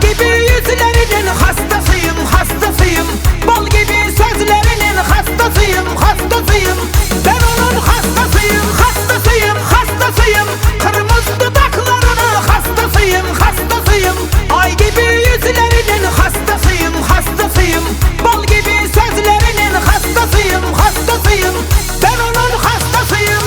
gibi yüzlerinin hastasıyım, hastasıyım. Bal gibi sözlerinin hastasıyım, hastasıyım. Ben onun hastasıyım, hastasıyım, hastasıyım. Kırmızı dudaklarının hastasıyım, hastasıyım. Ay gibi yüzlerinin hastasıyım, hastasıyım. Bal gibi sözlerinin hastasıyım, hastasıyım. Ben onun hastasıyım.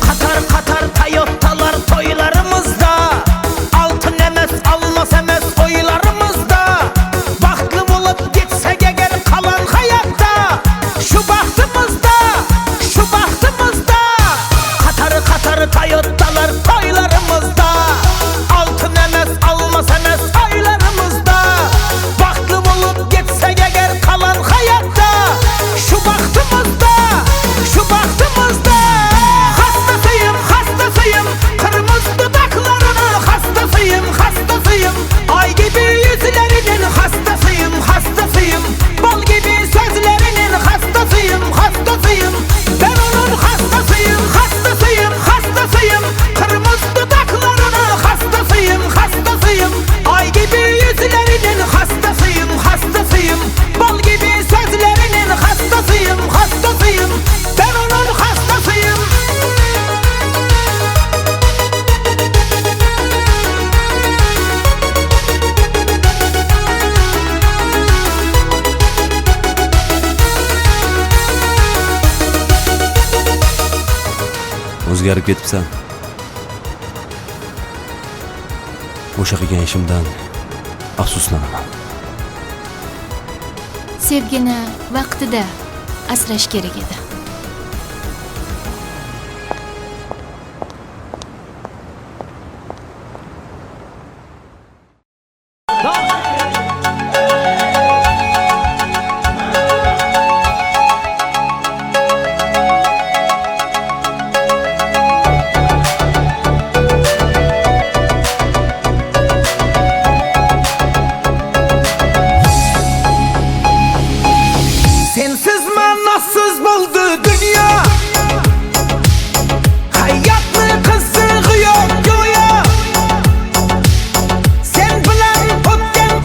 Katar katar Toyota'lar toylarımızda. Altın emez almaz emez oylarımızda. Bahtlı bulup gitsek eğer kalan hayatta. Şu bahtımızda, şu bahtımızda. Katar katar Toyota'lar toylarımızda. Altın emez almaz emez oylarımızda. Bahtlı bulup gitsek eğer kalan hayatta. Şu bahtımızda, şu bahtımızda. Hastasıyım, hastasıyım. Kırmızı dudaklarının hastasıyım, hastasıyım. Ay gibi yüzlerinin hastasıyım, hastasıyım. Bal gibi sözlerinin hastasıyım, hastasıyım. Ben onun hastasıyım, hastasıyım, hastasıyım. Kırmızı dudaklarının hastasıyım, hastasıyım. Ay gibi yüzlerinin hastasıyım, hastasıyım. Bal gibi sözlerinin hastasıyım, hastasıyım. Ben onun hastasıyım. O'zgarib ketibsan. O'sha qilgan ishimdan afsuslanaman. Sevgini vaqtida asrash kerak edi. Sensiz manasız buldu dünya. Hayatlı kızığı yok güya. Sen bilen o'tgan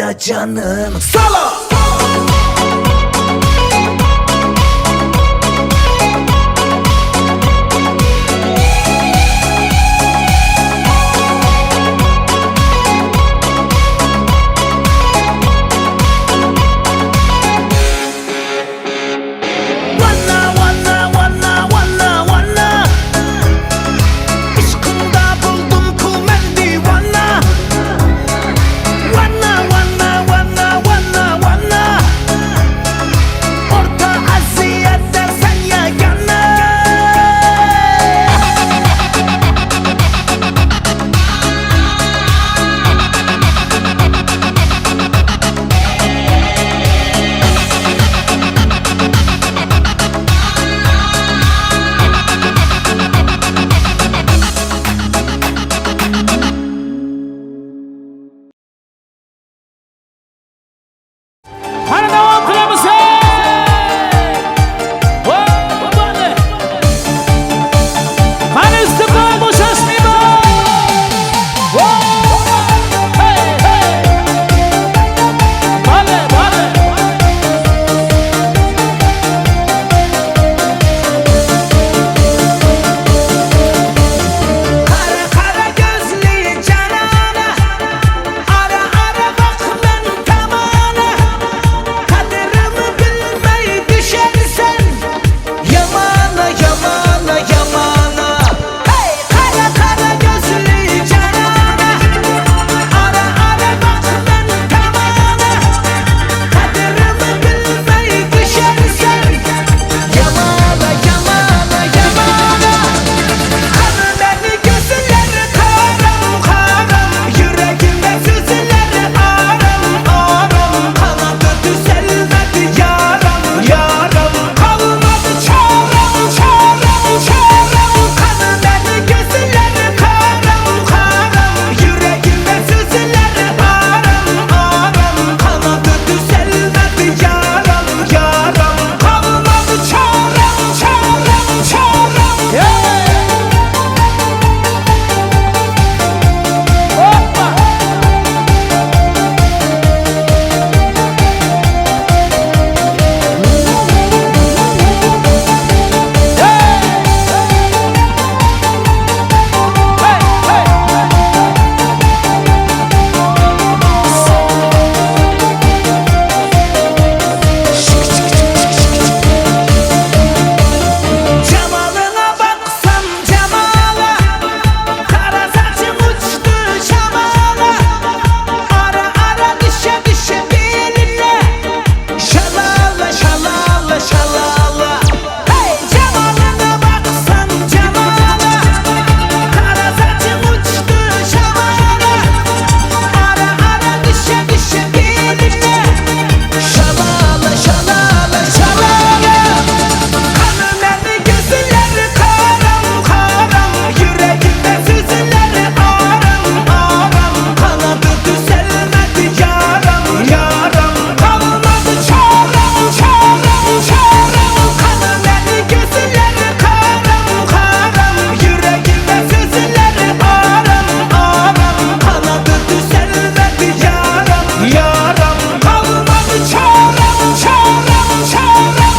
oyna canım. Solo. Hadi devam kılaması. Hani istikrar boşasmayı mı? Hey hey. Bale bale. Kara kara gözlü canana, ara ara bak ben tamana. Kaderimi bilmeyi düşersen yamana yamana yamana. Hey kara kara gözlü canana, ara ara bak ben tamana. Kaderimi bilmeyi düşersen yamana yamana yamana. Kanı beni gözleri karam karam, yüreğimde süzüleri aram aram. Kanadı düzelmedi yaram yaram, kalmadı çarem çarem çarem. Kanı beni gözleri karam karam, yüreğimde süzüleri aram aram. Kanadı düzelmedi yaram yaram, kalmadı çarem çarem çarem. Hoppa. Cemalına baksam cemala, kara saçım uçtu şamala. Ara ara düşe düşe beline, şalala şalala şalala. Hey cemalına baksam cemala, kara saçım uçtu şamala. Ara ara düşe düşe beline, şalala şalala şalala. Kanı beni gözleri karam karam, yüreğimde süzüleri aram aram. Kanadı düzelmedi yaram yaram, kalmadı çarem çarem çarem. Kanı beni gözleri karam karam, yüreğimde süzüleri aram aram. Kanadı düzelmedi yaram yaram, kalmadı çarem çarem çarem.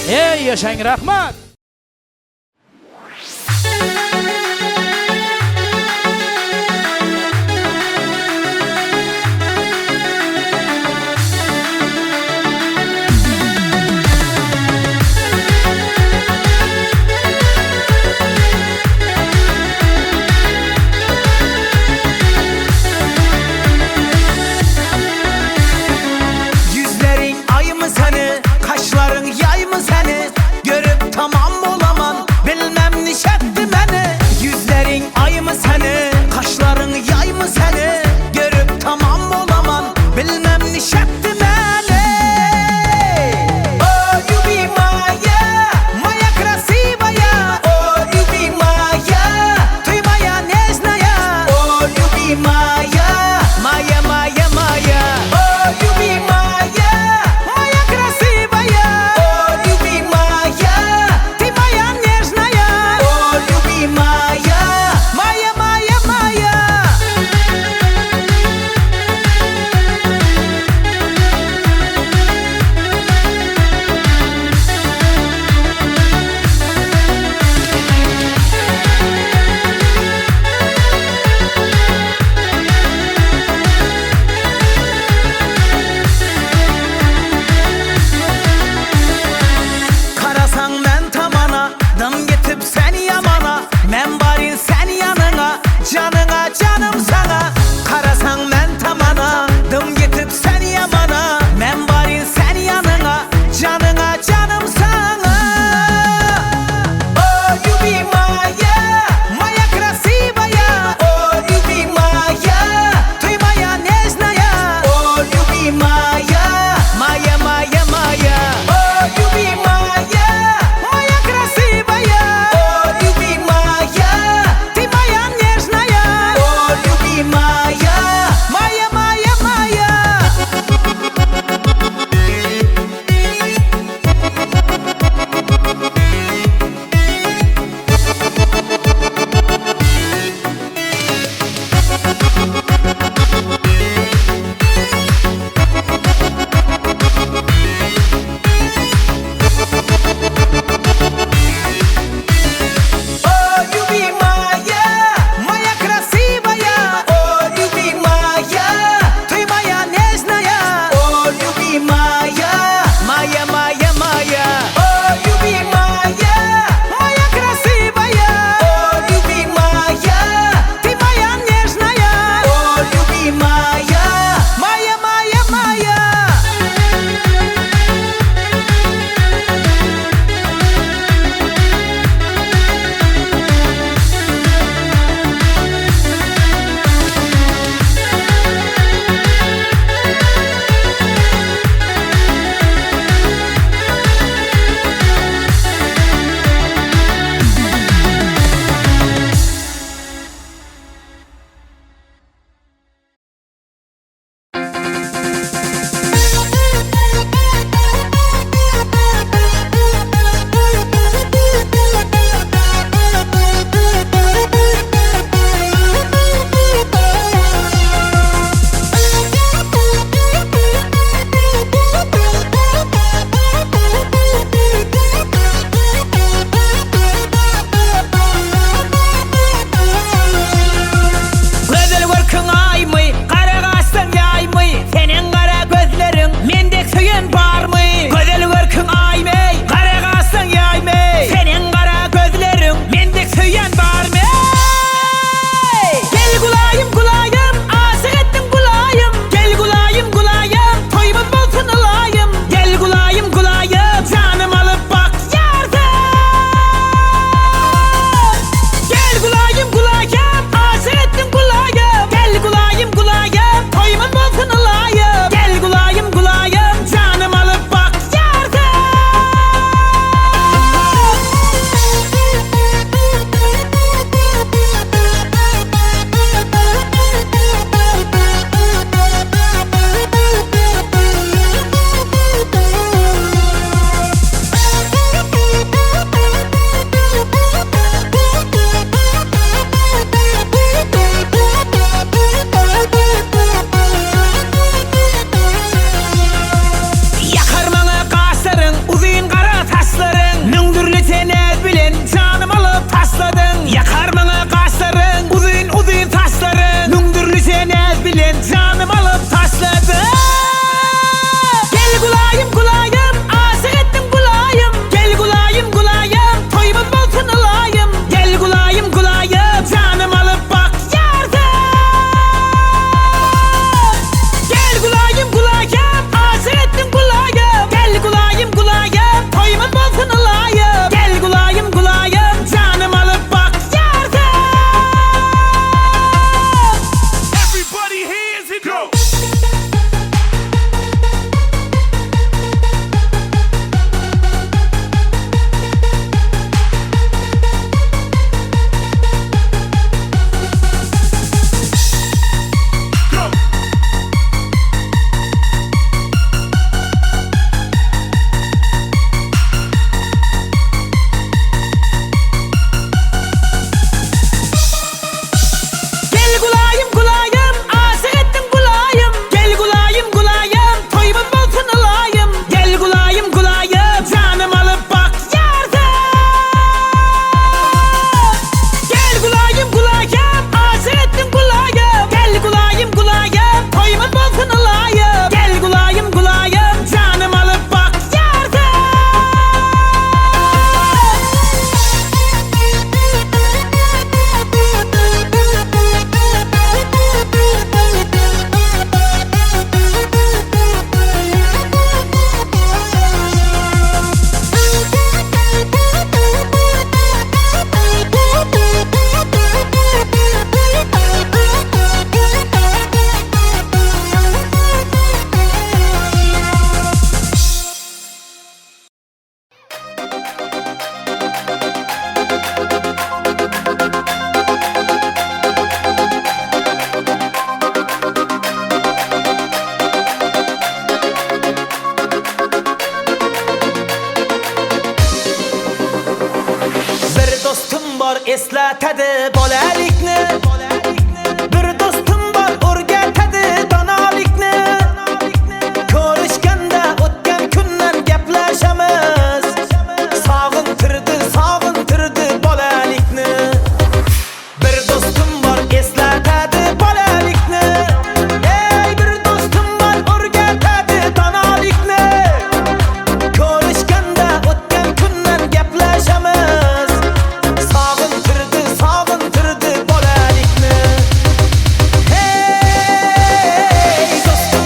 Ey yaşayın rahmat. Yüzlerin ay mı seni, kaşların yay mı seni? Görüp tamam eslatadi bolalikni. Bir do'stim bor o'rgatadi donolikni. Ko'rishganda o'tgan kundan gaplashamiz. Sog'intirdi bolalikni. Bir do'stim bor eslatadi bolalikni. Ey bir do'stim bor o'rgatadi donolikni. Ko'rishganda o'tgan kundan gaplashamiz. Sog'intirdi bolalikni. Hey do'stim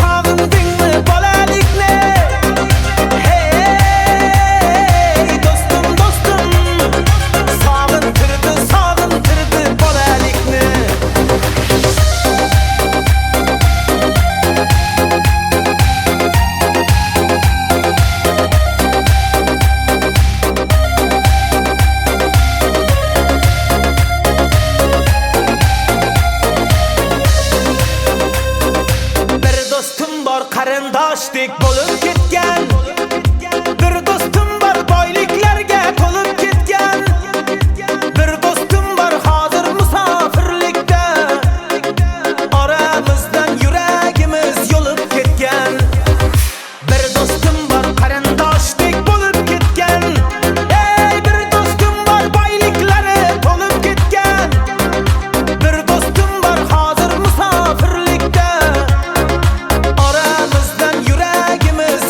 sog'indingmi bolalikni? Hey do'stim sog'intirdi bolalikni. Bir do'stim bor qarindoshdek bo'lib ketgan. Bir do'stim bor boyliklarga to'lib ketgan. Bir do'stim bor hozir musofirlikda. Oramizdan yuragimiz yo'lib ketgan. Bir do'stim bor qarindoshdek bo'lib ketgan. Ey bir do'stim bor boyliklari to'lib ketgan. Bir do'stim bor hozir musofirlikda. Oramizdan yuragimiz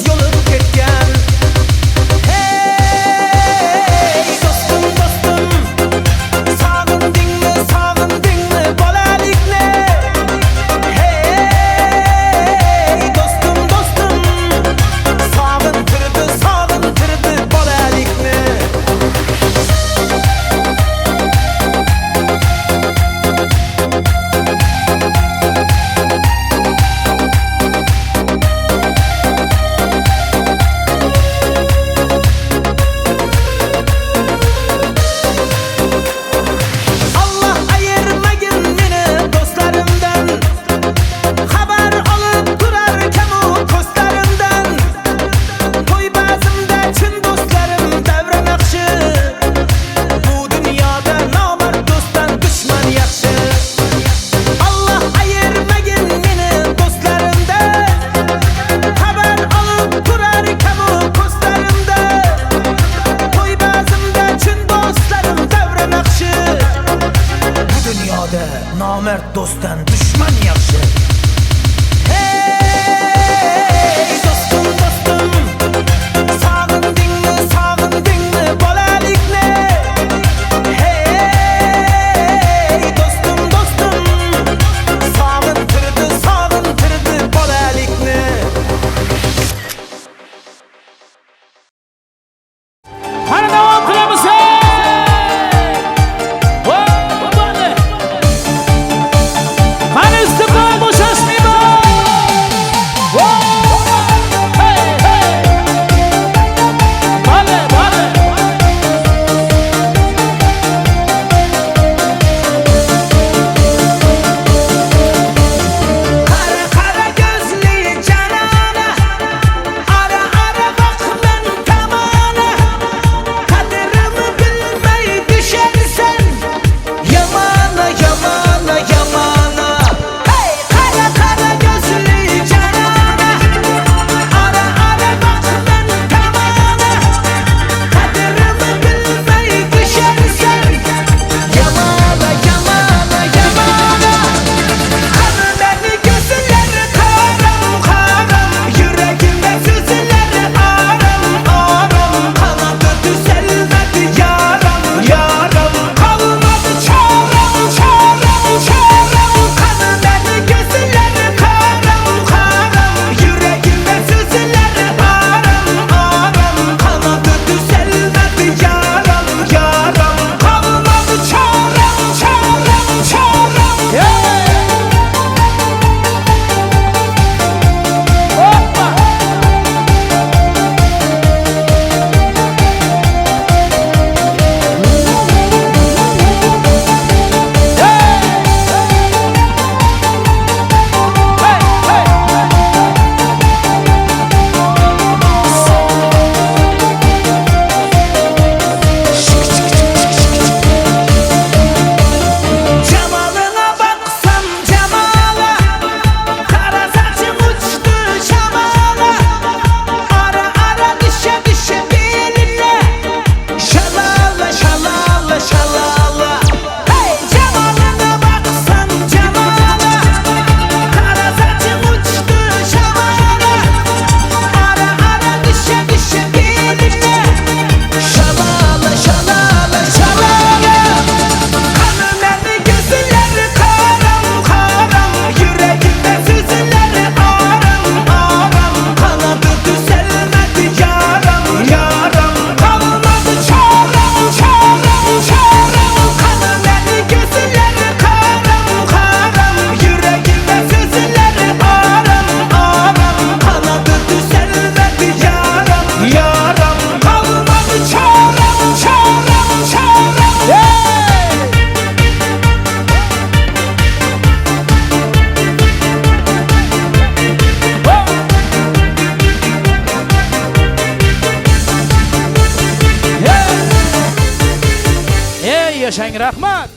yaşang, rahmat.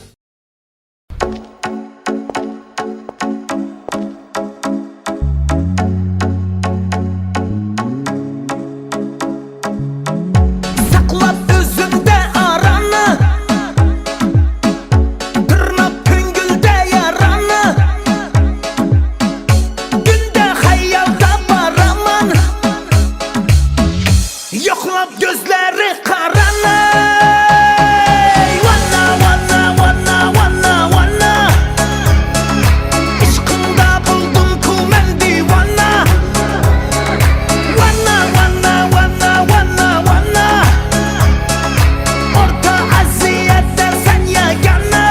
Saklap özünde aranı, tırnap köngülde yaranı, günde hayalda baraman, yoklap gözleri karanı. Vanna vanna vanna vanna vanna, İşkında buldum kumen divana. Vanna vanna vanna vanna vanna, orta aziyette sen yegane.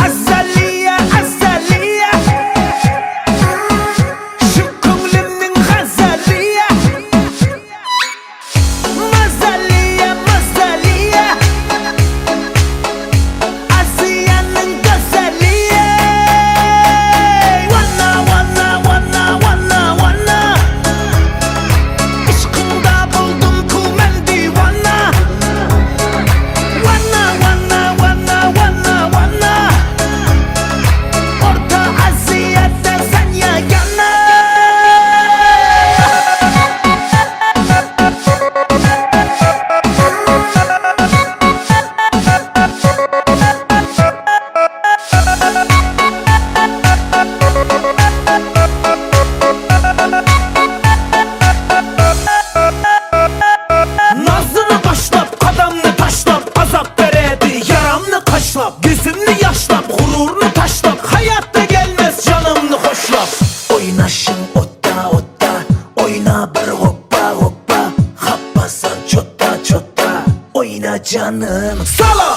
Azaliye azaliye, şu ko'nglimning g'azaliye. Mazaliye mazaliye, Asiyaning go'zaliye. Vanna vanna vanna vanna vanna, ishqingda buldum ku men divona. Vanna vanna vanna vanna vanna, orta aziyette sen yegane. Nazını başlap, kadamını taşlap, azap veredi yaramını kaşlap, gözümünü yaşlap, gururunu taşlap, hayatta gelmez canımını hoşlap. Oynaşın otta otta, oyna bir hoppa hoppa, happasan çotta çotta, oyna canım sala.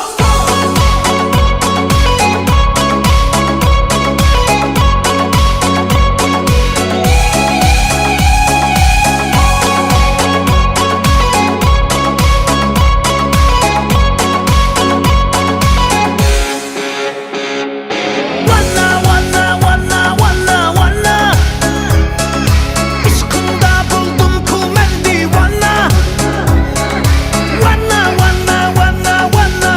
Vanna vanna vanna vanna vanna, İşkında buldum ku men divana. Vanna vanna vanna vanna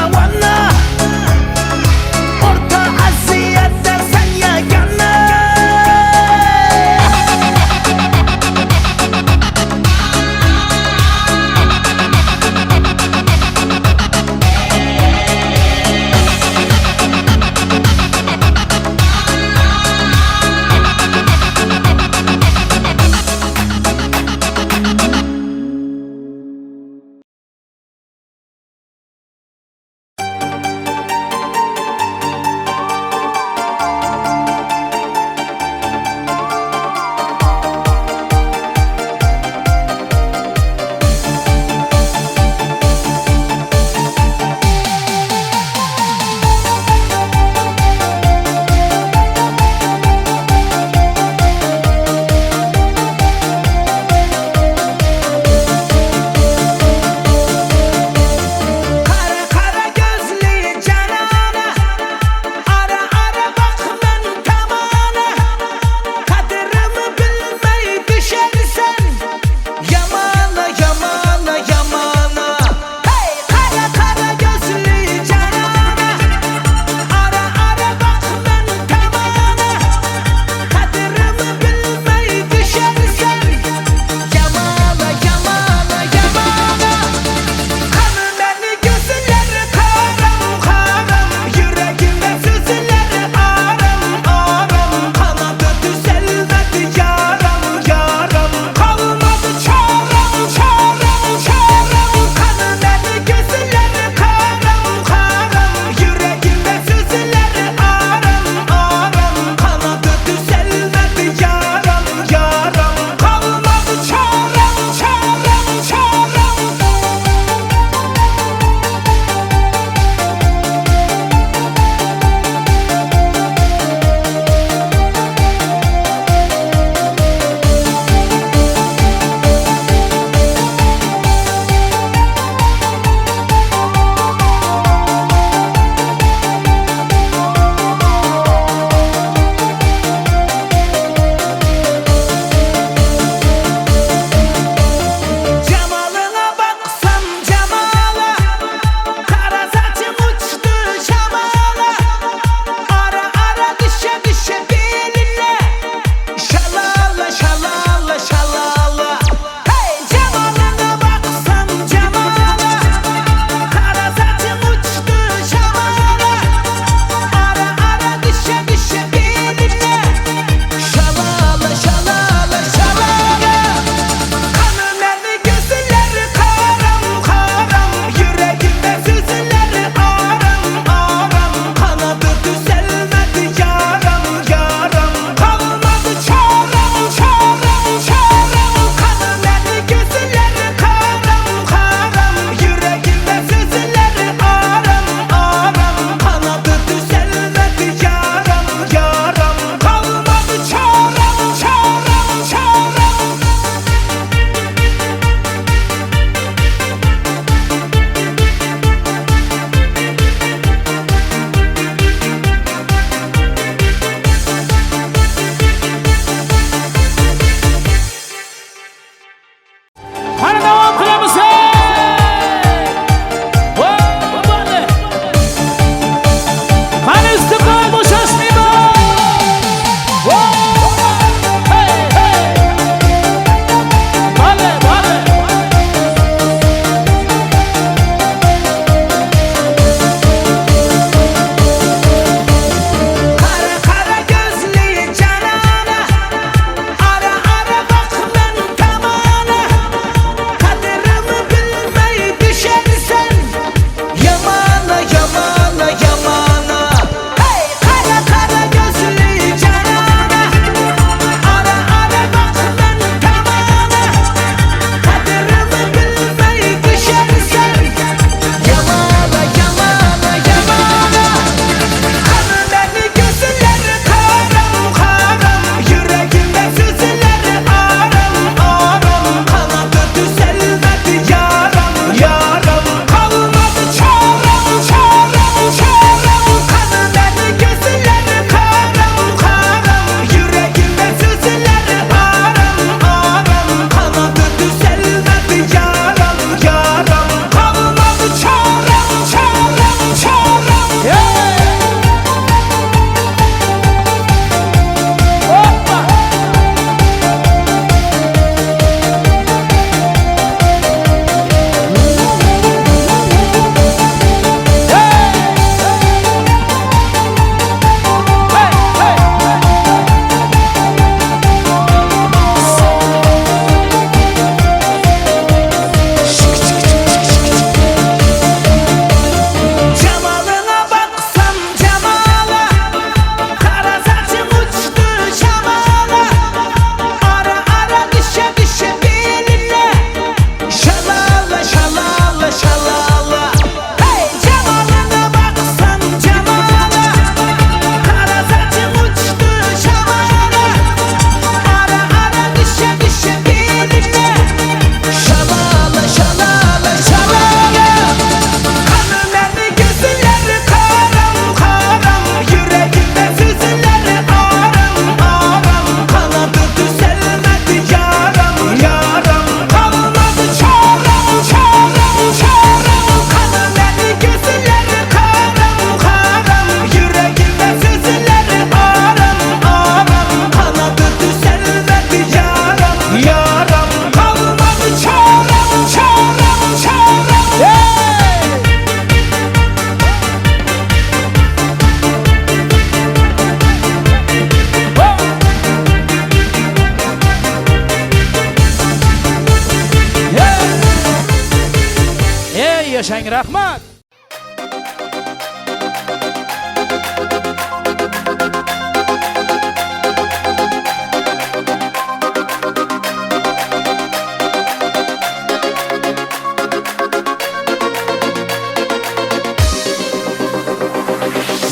yashang, rahmat.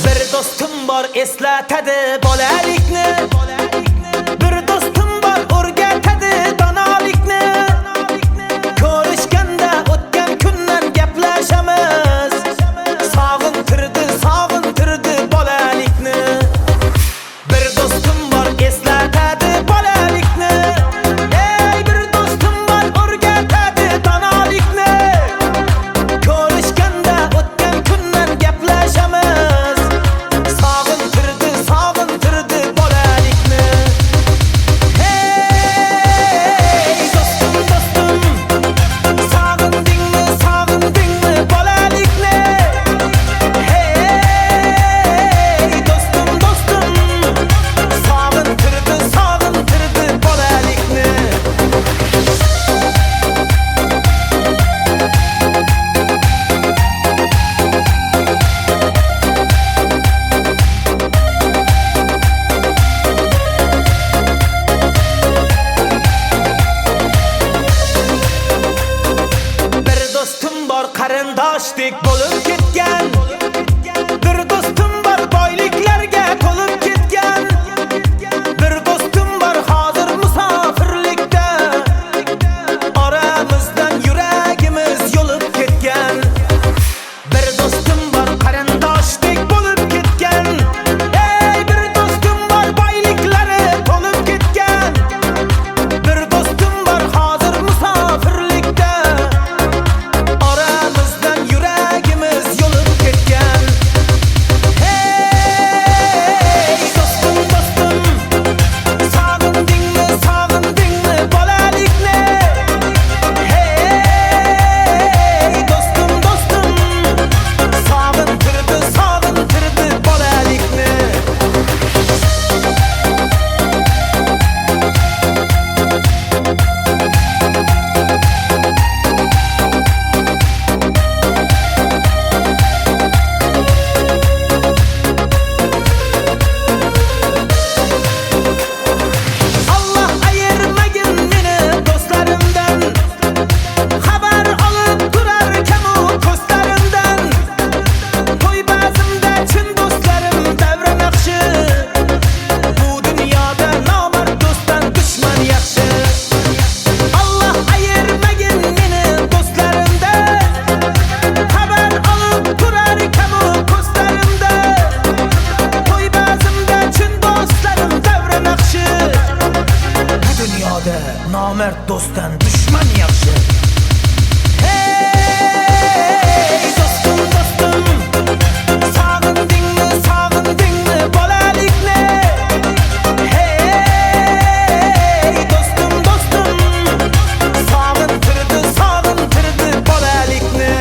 Bir dostum bor eslatadi bolalikni. Bir dostum bor o'rgatadi donolikni. Ko'rishganda o'tgan kundan gaplashamiz. Sog'intirdi bolalikni. Bir dostum bor eslatadi bolalikni. Ey bir dostum bor o'rgatadi donolikni. Ko'rishganda o'tgan kundan gaplashamiz. Sog'intirdi bolalikni. Hey dostum dostum, sog'indingmi bolalikni? Hey dostum dostum, sog'intirdi bolalikni. Bir dostum bor qarindoshdek bo'lib ketgan. Bir dostum bor boyliklarga to'lib ketgan. Bir dostum bor hozir musofirlikda. Oramizdan yuragimiz yo'lib ketgan. Bir dostum bor qarindoshdek bo'lib ketgan. Ey bir dostum bor boyliklari to'lib ketgan. Bir dostum bor hozir musofirlikda. Oramizdan yuragimiz yo'lib ketgan. Hey dostum dostum, sog'indingmi bolalikni? Hey dostum dostum, sog'intirdi bolalikni. Allah ayırmagin meni do'stlarimdan. Xabar olib turarkan u ko'zlarimdan. To'y bazmda chin do'stlarim davra naqshi. Bu dunyoda nomard do'stdan dushman yaxshi. Allah ayirmagin meni do'stlarimdan. Xabar olib turarkan u ko'zlarimdan. To'y bazmda chin do'stlarim davra naqshi. Bu dunyoda nomard do'stdan dushman yaxshi. Hey dostum dostum, sog'indingmi bolalikni? Hey dostum dostum, sog'intirdi bolalikni.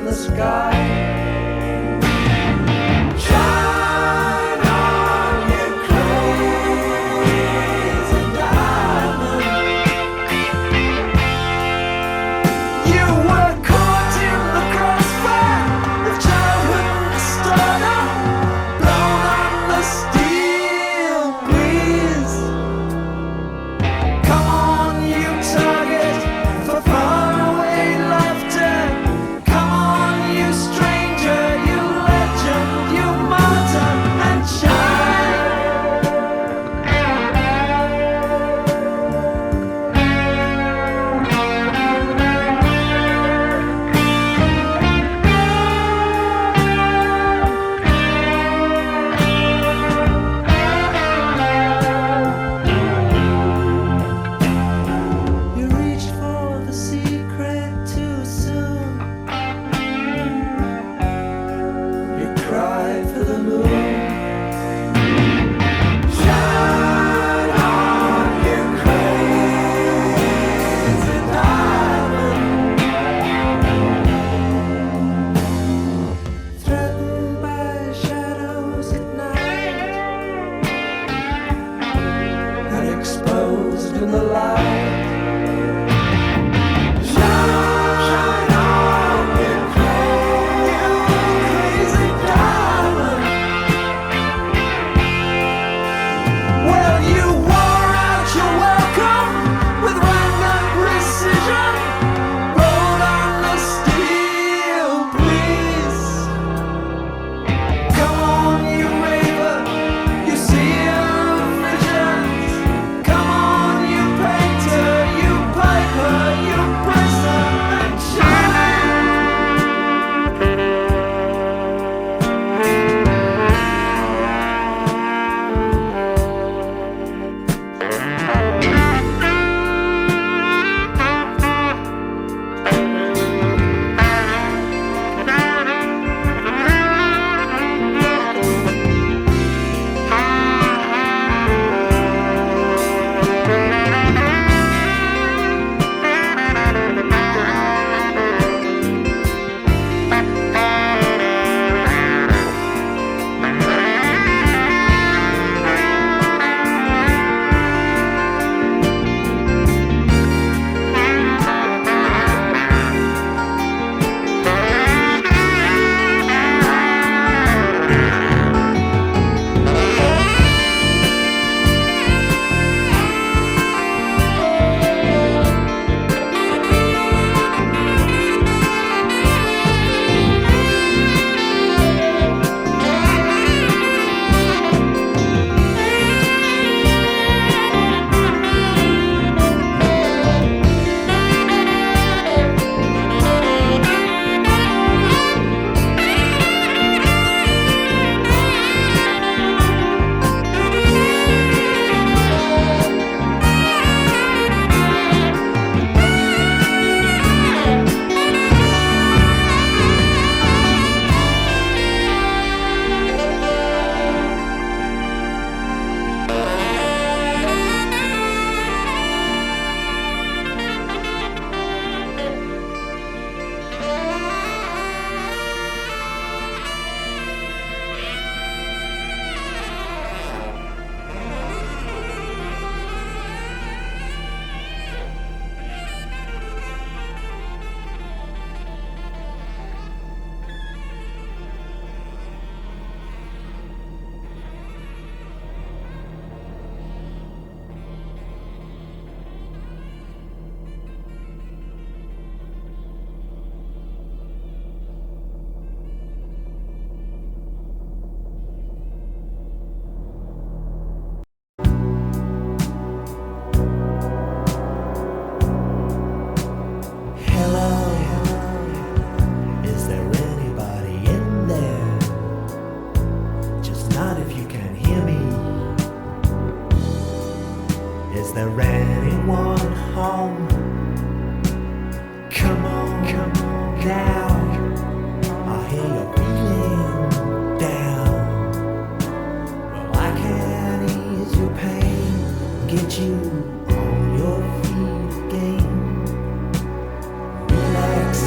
the sky. Shine on, you crazy diamond. You were caught in the crossfire of childhood stardom, blown on the steel breeze. Come on, you target for faraway laughter. Come on, you stranger, you legend, you martyr, and shine. You reached for the secret too soon. You cried for the moon. Shine on, you crazy diamond. Threatened by shadows at night and exposed in the light. Shine on, you crazy diamond. Well, you wore out your welcome with random precision, rolled on the steel breeze. Come on, you raver, you seer of visions. Come on, you painter, you piper, you presser, and shine. there anyone home? Come on now. I hear you're feeling down. Well, I can ease your pain, get you on your feet again. Relax,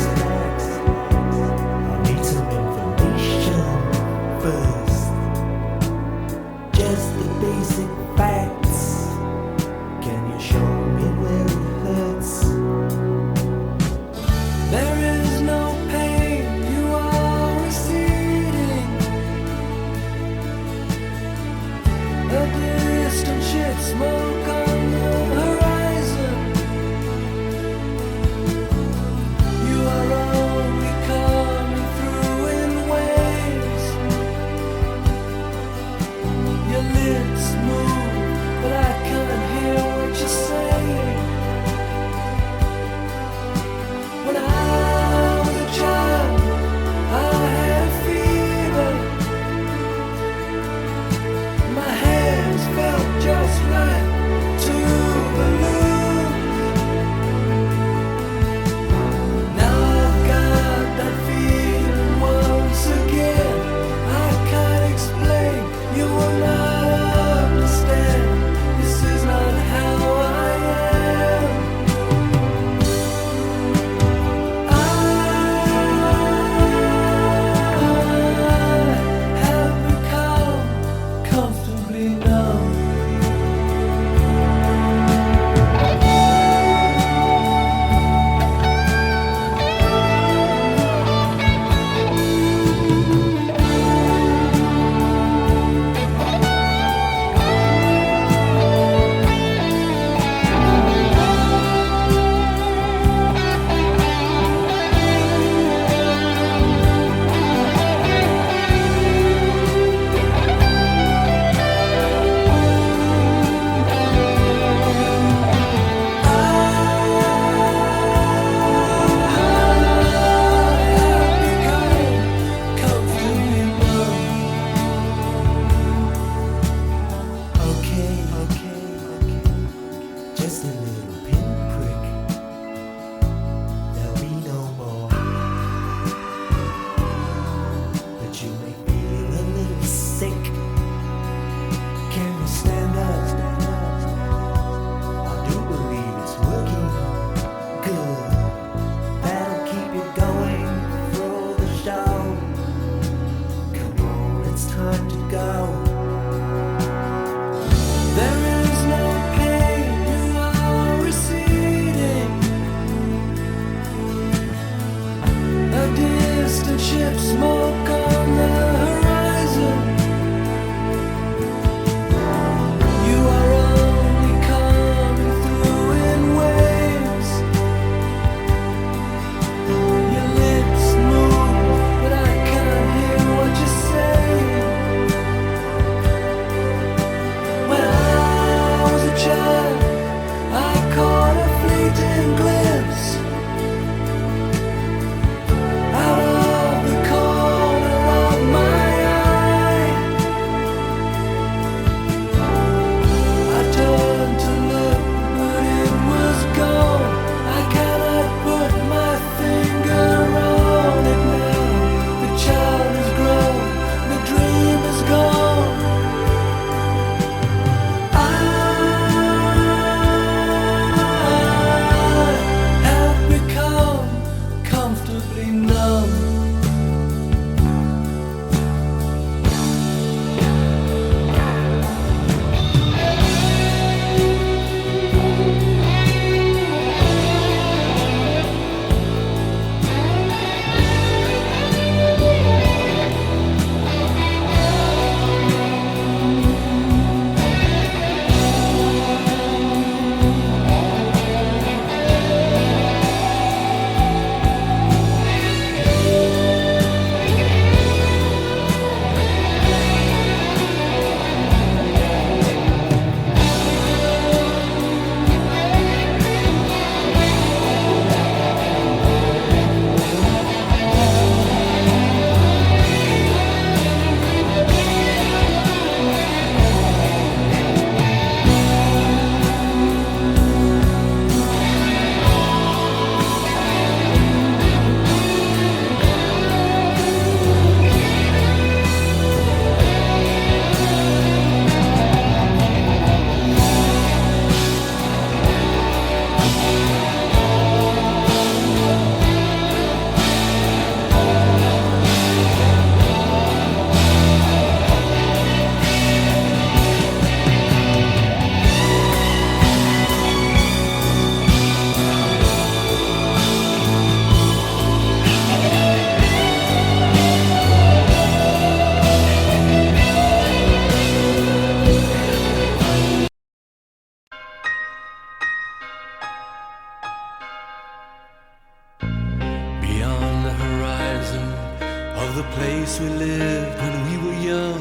the place we lived when we were young,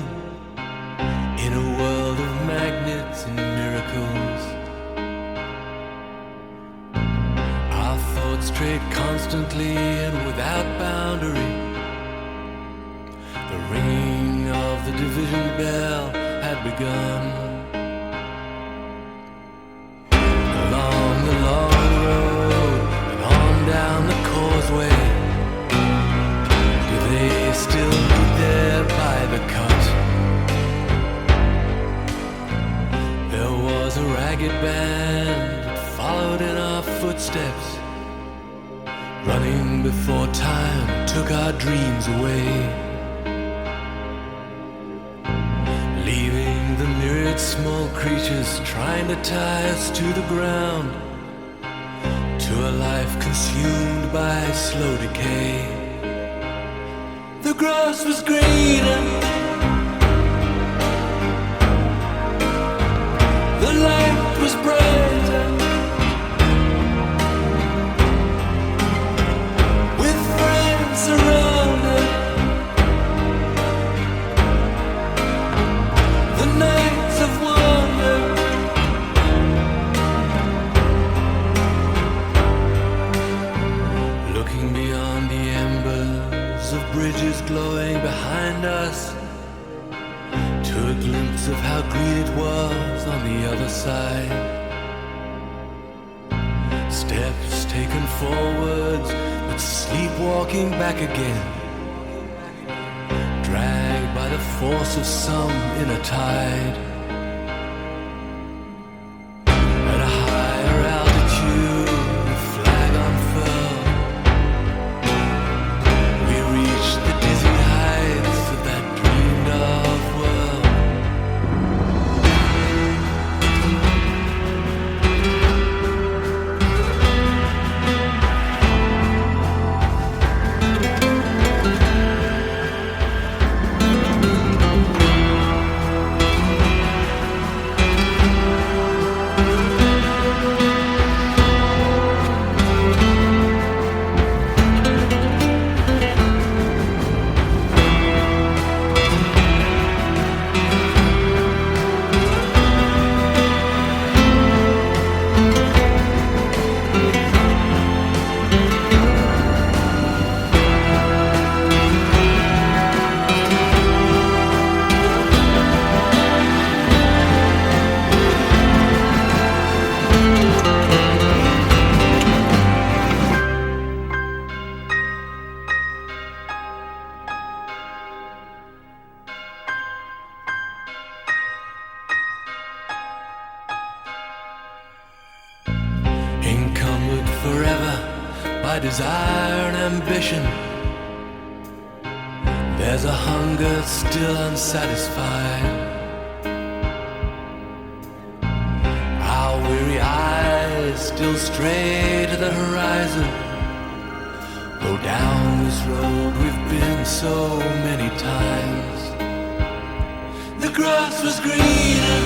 in a world of magnets and miracles. Our thoughts strayed constantly and without boundary. The ringing of the division bell had begun. Along the long road and on down the causeway, do they still meet there by the cut? There was a ragged band that followed in our footsteps, running before time took our dreams away, leaving the myriad small creatures trying to tie us to the ground, to a life consumed by slow decay. The grass was greener, the light was brighter, with friends around us. The nights of wonder, looking beyond the embers of bridges glowing behind us, to a glimpse of how green it was on the other side. Steps taken forwards, but sleepwalking back again, dragged by the force of some inner tide. At a higher altitude, with flag unfurled, we reached the dizzy heights of that dreamed of world. Encumbered forever by desire and ambition, there's a hunger still unsatisfied. Our weary eyes still stray to the horizon, though down this road we've been so many times. The grass was greener,